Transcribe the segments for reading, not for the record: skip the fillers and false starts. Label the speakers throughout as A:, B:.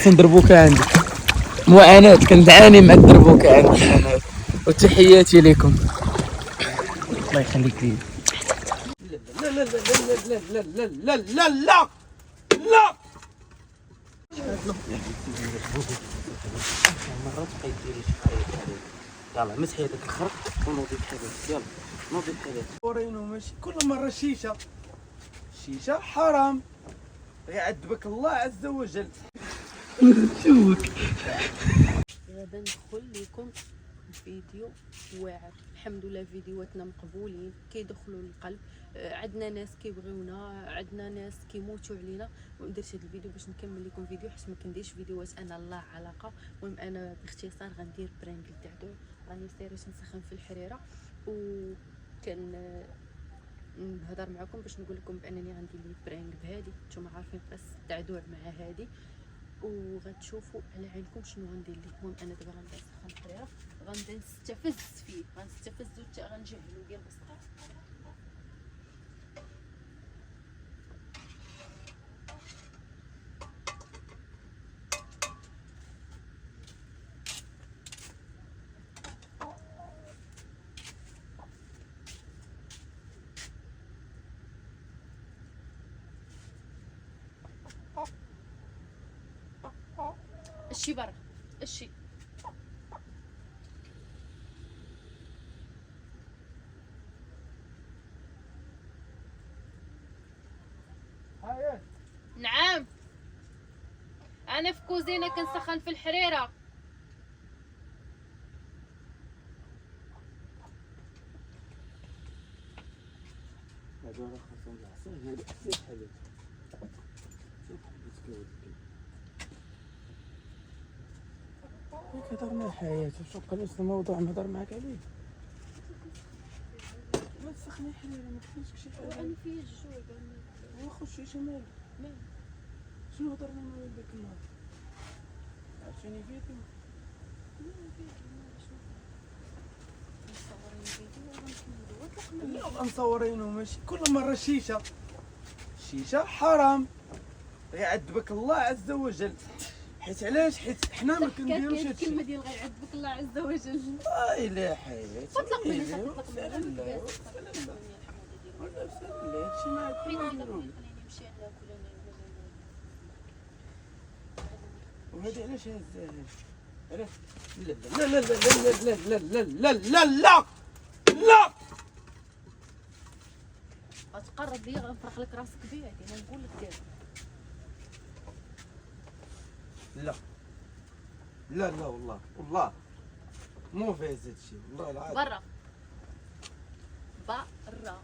A: احسن دربوكه عندي. معاناة كنعاني مع الدربوكه عندي انا. وتحياتي لكم. الله يخليك لي. لا لا لا لا لا لا لا لا لا لا لا. مرات بقيت ديري شي حاجه. يلا مسحي هذاك الخرق ونوضي بحالك. يلا نوضي بحالك. ورينو ماشي كل مره شيشه. شيشه حرام. يعذبك الله عز وجل. شوفك.
B: غدا ندخل لكم فيديو واعر. الحمد لله فيديوهاتنا مقبولين كيدخلوا للقلب. عندنا ناس كيبغيونا، عندنا ناس كيموتوا علينا. درت هذا الفيديو باش نكمل لكم فيديو حيت ما كنديرش فيديوهات انا لا علاقه. المهم انا باختصار غندير برانك للدعدوع. راني سيري نسخن في الحريره و كان نهضر معكم باش نقول لكم بانني غندير لي برانك بهادي. نتوما عارفين قصه الدعدوع مع هادي وغتشوفوا على عينكم شنو غندير ليه. المهم انا دابا غنبدا نسخن الحريره، غنبدا نستفز فيه، غنستفزو حتى غنجهلو ديال البسطه. الشي برا الشي نعم انا في كوزينه كنسخن في الحريره.
A: هذا راه خاصهم العصير هذا احسن حاجه. كيهضر مع حياته شوف قال واش الموضوع نهضر معاك عليه. ما تسخني حريره ما تخليش شي حاجه.
B: انا فيا الجوع
A: هو خشي شمال
B: مال
A: شنو هضرنا انا ذاك النهار عرفتيني فيديو. لا مصورينو ماشي كل مره شيشه. شيشه حرام. يعذبك الله عز وجل. حيت علاش؟ حيت حنا ما كنديروش هادشي.
B: الكلمه ديال غيعذبك الله عز وجل.
A: لا حياتي
B: اطلق مني
A: لا
B: اطلق مني
A: لا ولا لا هادشي ما كنديروش. وهادي علاش هزاها؟ علاش؟ لا لا لا لا لا لا لا لا لا لا لا.
B: غتقرب ليا غنفرخ لك راسك بيه. انا نقول لك دابا
A: لا لا لا والله والله مو فايز هادشي والله العظيم.
B: برا برا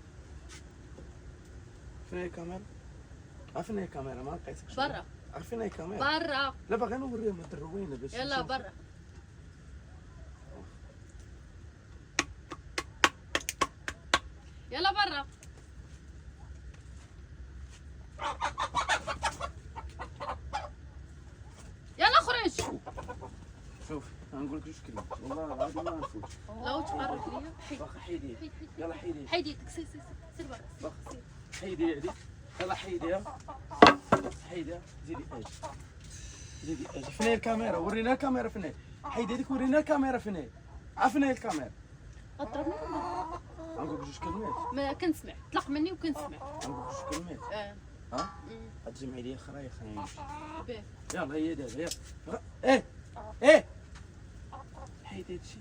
A: فين هي الكاميرا؟ عرفنا هي الكاميرا ما لقيتكش.
B: برا
A: عرفنا هي الكاميرا.
B: برا
A: لا باغي نوريهم هاد الروينه باش
B: يلا
A: يشوفوا.
B: برا. يلا برا. يلا خرج.
A: شوف غنقول لك جوج كلمات والله العظيم ما نفوت.
B: لو تقرب ليا حيد
A: واخا حيدي
B: حيد
A: يلا حيدي
B: حيد يدك. سير سير سير برا.
A: واخا حيدي هادي يلا حيديها حيديها زيدي اجي زيدي اجي. فين هي الكاميرا؟ ورينا الكاميرا فين هي. حيدي هذيك ورينا الكاميرا فين هي. عرفنا هي الكاميرا.
B: غضربني
A: غنقول لك جوج كلمات.
B: ما كنسمع. طلق مني وكنسمع.
A: غنقول لك جوج كلمات. ها غتجمعي لي خرايا خلينا نمشي.
B: باه
A: يلا هي دابا يلا. ايه حيدي هادشي.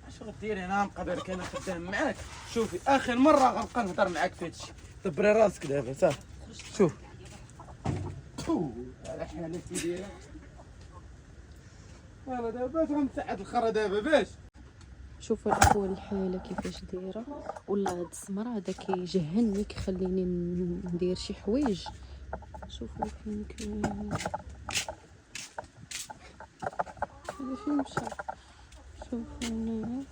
A: اش غديري؟ انا غنبقى بالك انا خدام معاك. شوفي اخر مره غنبقى نهضر معاك في هادشي. دبري راسك دابا صافي. شوف على حالك ديالك. يلا دابا باش غنسعد الخرا دابا باش.
B: شوفوا الاخوه الحاله كيفاش دايره. والله هاد السمره هذا كيجهني كيخليني ندير شي حوايج. شوفوا فين كاين هذا فين مشى. شوفوا هنايا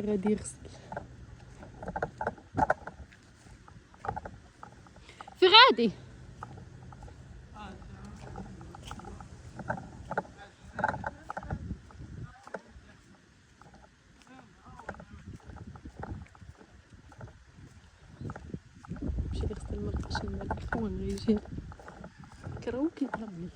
B: غادي يغسل في غادي. مشى يغسل ملقاش المال وين غيجي كراو كيضربني.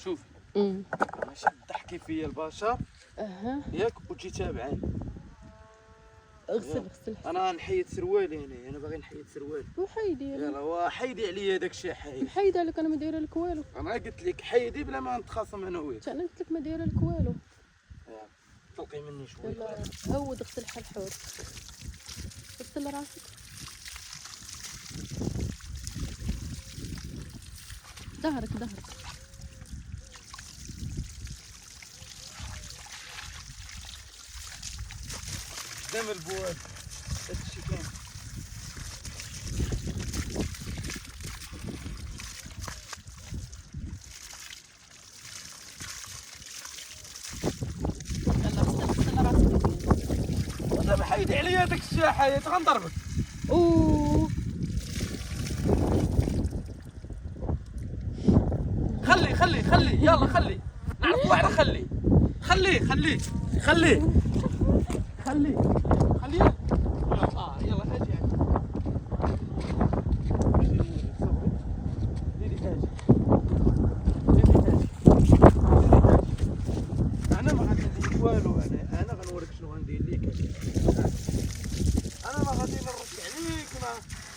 A: شوف ماشي تضحكي فيا البشر ياك وتجي تابعاني.
B: غسل
A: انا نحيد سروالي هنا، انا باغي نحيد سروالي.
B: وحيدي
A: يلا وحيدي عليا داك الشيء.
B: حيد عليك، انا ما دايره لك والو.
A: انا قلت لك حيدي بلا ما نتخاصم انا وياك.
B: انا قلت لك ما دايره لك والو.
A: طلقي مني شويه.
B: يلا هود غسل حلحور، غسل راسك. ظهرك
A: قدام البواب هادشي كاين.
B: يلا غسل راسك.
A: دابا حيدي عليا داك الشاحه يا غنضربك.
B: اوه
A: خلي يلا خلي نعرف واحد. خليه يلا اجي انا ما غندير والو. انا غنوريك شنو غندير ليك. انا ما غادي نرد عليك،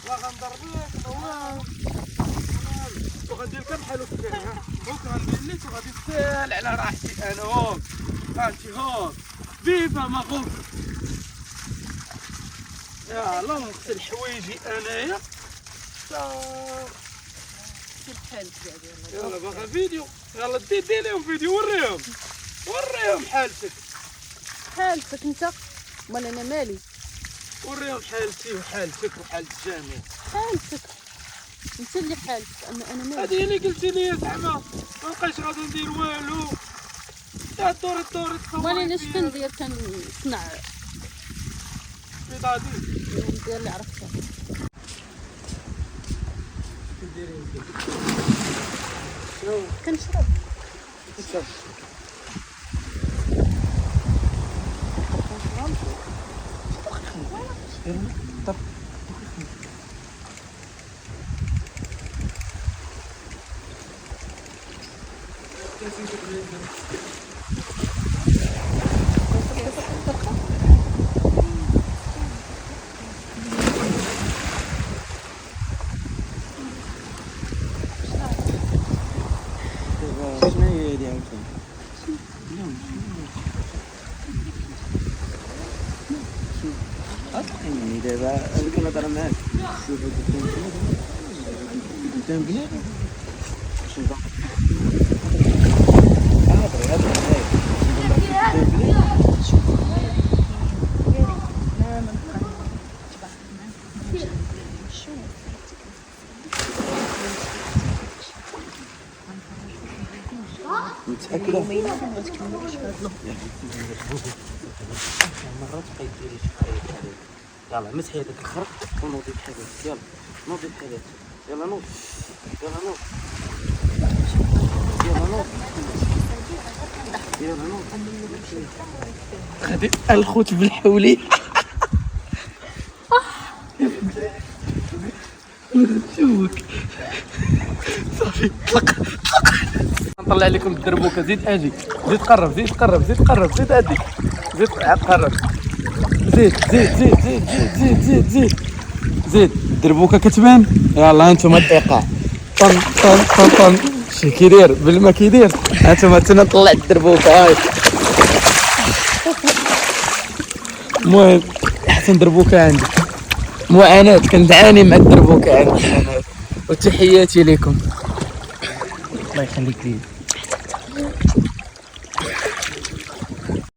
A: ما غنضربك ما والو. وغندير لك بحال هكا هوك غندير لك وغادي تسال على راحتي انا. هوك فهمتي؟ هوك فيفا مغوف. يلا نغسل حوايجي انايا.
B: سير حالك دابا.
A: يلا باغا فيديو. يلا دير لهم فيديو. وريهم حالتك
B: انت. مال انا مالي.
A: وريهم حالتي وحالتك وحال الجميع.
B: حالتك انت اللي حالتك، اما انا مالي.
A: هذه اللي قلتي لي زعما ما بقيتش غادي ندير والو. تا دوري تصوري.
B: مالي انا شنو كندير؟ كنصنع
A: بيضادي
B: ندير اللي عرفتها. كنشرب.
A: طب شنو هي هادي عاوتاني؟ أصحيني دابا هذيك الهضرة معاك. شوف قدام بنادم. شنو باقي؟ متأكدة؟ مرات بقيت ديري شي حاجة عليك. يلا مسحي هذاك الخرق ونوضي بحالك. يلا نوضي بحالك. يلا نوض. غادي الخوت بالحولي. شوك صافي طلق. نطلع لكم الدربوكه. زيد اجي. زيد قرب. زيد ادي. زيد قرب. زيد الدربوكه كتبان. يلا انتم الدقه. طن شي كيدير بالما كيدير. انتم تما نطلع الدربوكه. هاي المهم احسن دربوكه عندي. معاناة كنعاني مع الدربوكه عندي. وتحياتي لكم. الله يخليك لي.